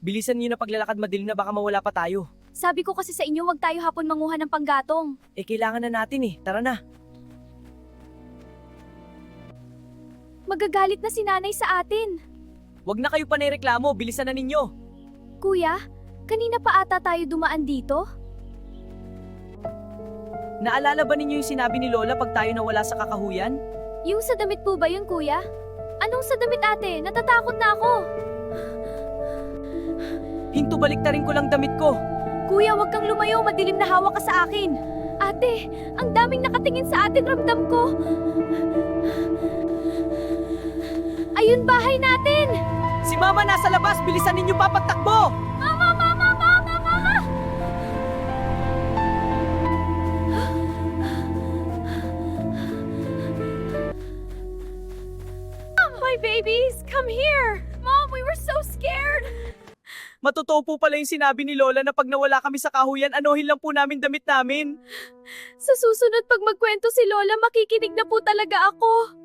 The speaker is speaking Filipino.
Bilisan niyo na paglalakad, madilim na, baka mawala pa tayo. Sabi ko kasi sa inyo, wag tayo hapon manguha ng panggatong. Kailangan na natin tara na. Magagalit na si nanay sa atin. Wag na kayo panireklamo, bilisan na ninyo. Kuya, kanina pa ata tayo dumaan dito? Naalala ba ninyo yung sinabi ni Lola pag tayo nawala sa kakahuyan? Yung sa damit po ba yun, kuya? Anong sa damit, ate? Natatakot na ako. Hinto, baliktarin ko lang damit ko. Kuya, wag kang lumayo. Madilim na hawak ka sa akin. Ate, ang daming nakatingin sa atin, ramdam ko. Ayun, bahay natin! Si Mama nasa labas, bilisan ninyo pa pagtakbo! Mama, mama, mama, mama! My babies, come here! Mom, we were so scared! Matotoo po pala yung sinabi ni Lola na pag nawala kami sa kahuyan, anuhin lang po namin damit namin. Sa susunod pag magkwento si Lola, makikinig na po talaga ako.